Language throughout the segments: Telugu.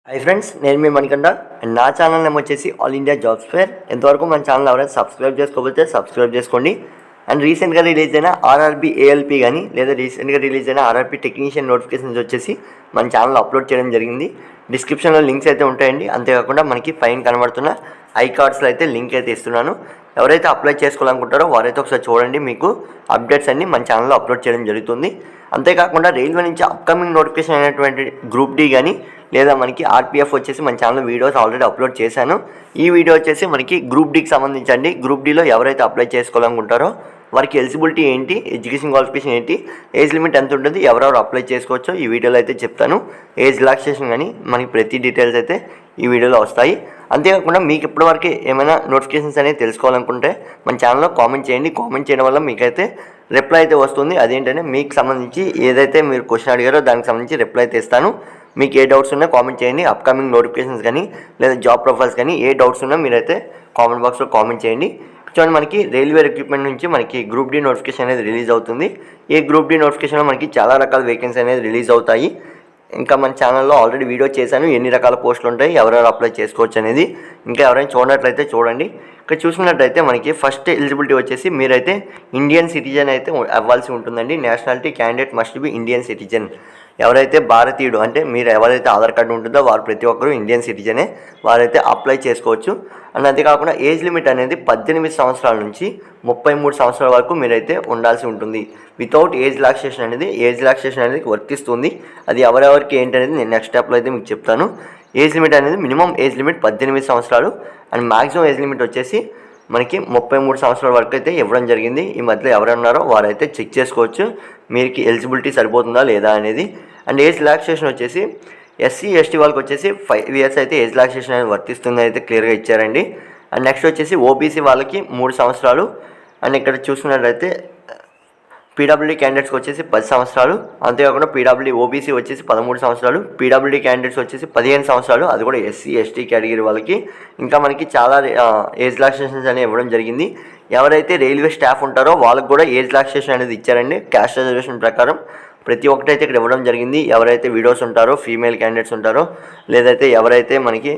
హై ఫ్రెండ్స్, నేను మీ మణికంఠ అండ్ నా ఛానల్ నేమ్ వచ్చేసి ఆల్ ఇండియా జాబ్స్ ఫేర్. ఎంతవరకు మన ఛానల్ ఎవరైనా సబ్స్క్రైబ్ చేసుకోకపోతే సబ్స్క్రైబ్ చేసుకోండి. అండ్ రీసెంట్గా రిలీజ్ అయిన ఆర్ఆర్బీ ఏఎల్పీ కానీ లేదా రీసెంట్గా రిలీజ్ అయిన ఆర్ఆర్బీ టెక్నీషియన్ నోటిఫికేషన్స్ వచ్చేసి మన ఛానల్ అప్లోడ్ చేయడం జరిగింది. డిస్క్రిప్షన్లో లింక్స్ అయితే ఉంటాయండి. అంతేకాకుండా మనకి పైన కనబడుతున్న ఐ కార్డ్స్లో అయితే లింక్ అయితే ఇస్తున్నాను. ఎవరైతే అప్లై చేసుకోవాలనుకుంటారో వారైతే ఒకసారి చూడండి. మీకు అప్డేట్స్ అన్నీ మన ఛానల్లో అప్లోడ్ చేయడం జరుగుతుంది. అంతేకాకుండా రైల్వే నుంచి అప్కమింగ్ నోటిఫికేషన్ అయినటువంటి గ్రూప్ డి కానీ లేదా మనకి ఆర్పిఎఫ్ వచ్చేసి మన ఛానల్ వీడియోస్ ఆల్రెడీ అప్లోడ్ చేశాను. ఈ వీడియో వచ్చేసి మనకి గ్రూప్ డికి సంబంధించండి. గ్రూప్ డిలో ఎవరైతే అప్లై చేసుకోవాలనుకుంటారో వారికి ఎలిజిబిలిటీ ఏంటి, ఎడ్యుకేషన్ క్వాలిఫికేషన్ ఏంటి, ఏజ్ లిమిట్ ఎంత ఉంటుంది, ఎవరెవరు అప్లై చేసుకోవచ్చో ఈ వీడియోలో అయితే చెప్తాను. ఏజ్ రిలాక్సేషన్ కానీ మనకి ప్రతి డీటెయిల్స్ అయితే ఈ వీడియోలో వస్తాయి. అంతేకాకుండా మీకు ఇప్పటివరకు ఏమైనా నోటిఫికేషన్స్ అనేది తెలుసుకోవాలనుకుంటే మన ఛానల్లో కామెంట్ చేయండి. కామెంట్ చేయడం వల్ల మీకైతే రిప్లై అయితే వస్తుంది. అదేంటంటే మీకు సంబంధించి ఏదైతే మీరు క్వశ్చన్ అడిగారో దానికి సంబంధించి రిప్లై అయితే ఇస్తాను. మీకు ఏ డౌట్స్ ఉన్నా కామెంట్ చేయండి. అప్కమింగ్ నోటిఫికేషన్స్ కానీ లేదా జాబ్ ప్రొఫైల్స్ కానీ ఏ డౌట్స్ ఉన్నా మీరైతే కామెంట్ బాక్స్లో కామెంట్ చేయండి. చూడండి, మనకి రైల్వే రిక్రూట్మెంట్ నుంచి మనకి గ్రూప్ డి నోటిఫికేషన్ అనేది రిలీజ్ అవుతుంది. ఈ గ్రూప్ డి నోటిఫికేషన్లో మనకి చాలా రకాల వేకెన్సీ అనేది రిలీజ్ అవుతాయి. ఇంకా మన ఛానల్లో ఆల్రెడీ వీడియో చేశాను, ఎన్ని రకాల పోస్టులు ఉంటాయి, ఎవరెవరు అప్లై చేసుకోవచ్చు అనేది. ఇంకా ఎవరైనా చూడనట్లయితే చూడండి. ఇక్కడ చూసుకున్నట్లయితే మనకి ఫస్ట్ ఎలిజిబిలిటీ వచ్చేసి మీరైతే ఇండియన్ సిటిజన్ అయితే అవ్వాల్సి ఉంటుందండి. Nationality candidate must be Indian citizen. ఎవరైతే భారతీయుడు అంటే మీరు ఎవరైతే ఆధార్ కార్డు ఉంటుందో వారు ప్రతి ఒక్కరూ ఇండియన్ సిటిజనే, వారైతే అప్లై చేసుకోవచ్చు. అండ్ అంతేకాకుండా ఏజ్ లిమిట్ అనేది 18 సంవత్సరాల నుంచి 33 సంవత్సరాల వరకు మీరైతే ఉండాల్సి ఉంటుంది. వితౌట్ ఏజ్ రిలాక్సేషన్ అనేది వర్తిస్తుంది. అది ఎవరెవరికి ఏంటనేది నేను నెక్స్ట్ స్టెప్లో అయితే మీకు చెప్తాను. ఏజ్ లిమిట్ అనేది మినిమం ఏజ్ లిమిట్ 18 సంవత్సరాలు అండ్ మ్యాక్సిమం ఏజ్ లిమిట్ వచ్చేసి మనకి 33 సంవత్సరాల వరకు అయితే ఇవ్వడం జరిగింది. ఈ మధ్యలో ఎవరున్నారో వారైతే చెక్ చేసుకోవచ్చు మీకు ఎలిజిబిలిటీ సరిపోతుందా లేదా అనేది. అండ్ ఏజ్ రిలాక్సేషన్ వచ్చేసి ఎస్సీ ఎస్టీ వాళ్ళకి వచ్చేసి 5 ఇయర్స్ అయితే ఏజ్ రిలాక్సేషన్ అనేది వర్తిస్తుంది అయితే క్లియర్గా ఇచ్చారండి. అండ్ నెక్స్ట్ వచ్చేసి ఓబీసీ వాళ్ళకి 3 సంవత్సరాలు. అండ్ ఇక్కడ చూసుకున్నట్లయితే పీడబ్ల్యూడీ క్యాండిడేట్స్కి వచ్చేసి 10 సంవత్సరాలు. అంతేకాకుండా పీడబ్ల్యూడీ ఓబీసీ వచ్చేసి 13 సంవత్సరాలు, పీడబ్ల్యూడీ క్యాండిడేట్స్ వచ్చేసి 15 సంవత్సరాలు, అది కూడా ఎస్సీ ఎస్టీ కేటగిరీ వాళ్ళకి. ఇంకా మనకి చాలా ఏజ్ రిలాక్సేషన్స్ అనేవి ఇవ్వడం జరిగింది. ఎవరైతే రైల్వే స్టాఫ్ ఉంటారో వాళ్ళకి కూడా ఏజ్ రిలాక్సేషన్ అనేది ఇచ్చారండి. క్యాస్ట్ రిజర్వేషన్ ప్రకారం ప్రతి ఒక్కటైతే ఇక్కడ ఇవ్వడం జరిగింది. ఎవరైతే విడోస్ ఉంటారో, ఫీమేల్ క్యాండిడేట్స్ ఉంటారో, లేదైతే ఎవరైతే మనకి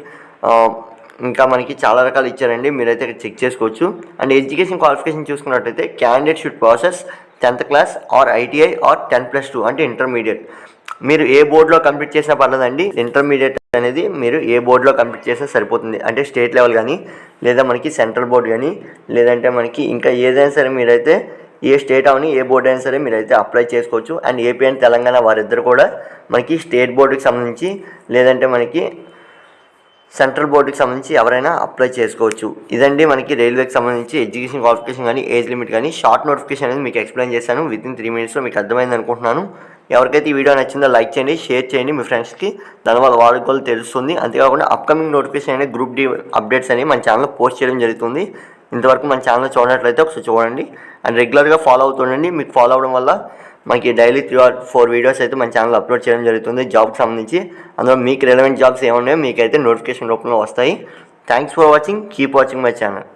ఇంకా మనకి చాలా రకాలు ఇచ్చారండి. మీరైతే ఇక్కడ చెక్ చేసుకోవచ్చు. అండ్ ఎడ్యుకేషన్ క్వాలిఫికేషన్ చూసుకున్నట్టయితే candidate should process 10th class or ITI are 10+2 అంటే ఇంటర్మీడియట్. మీరు ఏ బోర్డులో కంప్లీట్ చేసినా పర్లేదండి. ఇంటర్మీడియట్ అనేది మీరు ఏ బోర్డులో కంప్లీట్ చేసినా సరిపోతుంది. అంటే స్టేట్ లెవెల్ కానీ లేదా మనకి సెంట్రల్ బోర్డు కానీ లేదంటే మనకి ఇంకా ఏదైనా సరే మీరైతే ఏ స్టేట్ అవని ఏ బోర్డు అయినా సరే మీరైతే అప్లై చేసుకోవచ్చు. అండ్ ఏపీ అండ్ తెలంగాణ వారిద్దరు కూడా మనకి స్టేట్ బోర్డుకి సంబంధించి లేదంటే మనకి సెంట్రల్ బోర్డుకి సంబంధించి ఎవరైనా అప్లై చేసుకోవచ్చు. ఇదండి మనకి రైల్వేకి సంబంధించి ఎడ్యుకేషన్ క్వాలిఫికేషన్ కానీ ఏజ్ లిమిట్ కానీ షార్ట్ నోటిఫికేషన్ అనేది మీకు ఎక్స్ప్లెయిన్ చేశాను. వితిన్ 3 minutesలో మీకు అర్థమైంది అనుకుంటున్నాను. ఎవరికైతే ఈ వీడియో నచ్చిందో లైక్ చేయండి, షేర్ చేయండి మీ ఫ్రెండ్స్కి. దానివల్ల వాళ్ళకి తెలుస్తుంది. అంతేకాకుండా అప్కమింగ్ నోటిఫికేషన్ అనేది గ్రూప్ డి అప్డేట్స్ అనేవి మన ఛానల్లో పోస్ట్ చేయడం జరుగుతుంది. ఇంతవరకు మన ఛానల్ చూడనట్లయితే ఒకసారి చూడండి అండ్ రెగ్యులర్గా ఫాలో అవుతుండండి. మీకు ఫాలో అవడం వల్ల మనకి డైలీ 3 or 4 వీడియోస్ అయితే మన ఛానల్ అప్లోడ్ చేయడం జరుగుతుంది జాబ్కి సంబంధించి. అందులో మీకు రెలవెంట్ జాబ్స్ ఏమున్నాయో మీకైతే నోటిఫికేషన్ రూపంలో వస్తాయి. Thanks for watching. Keep watching my channel.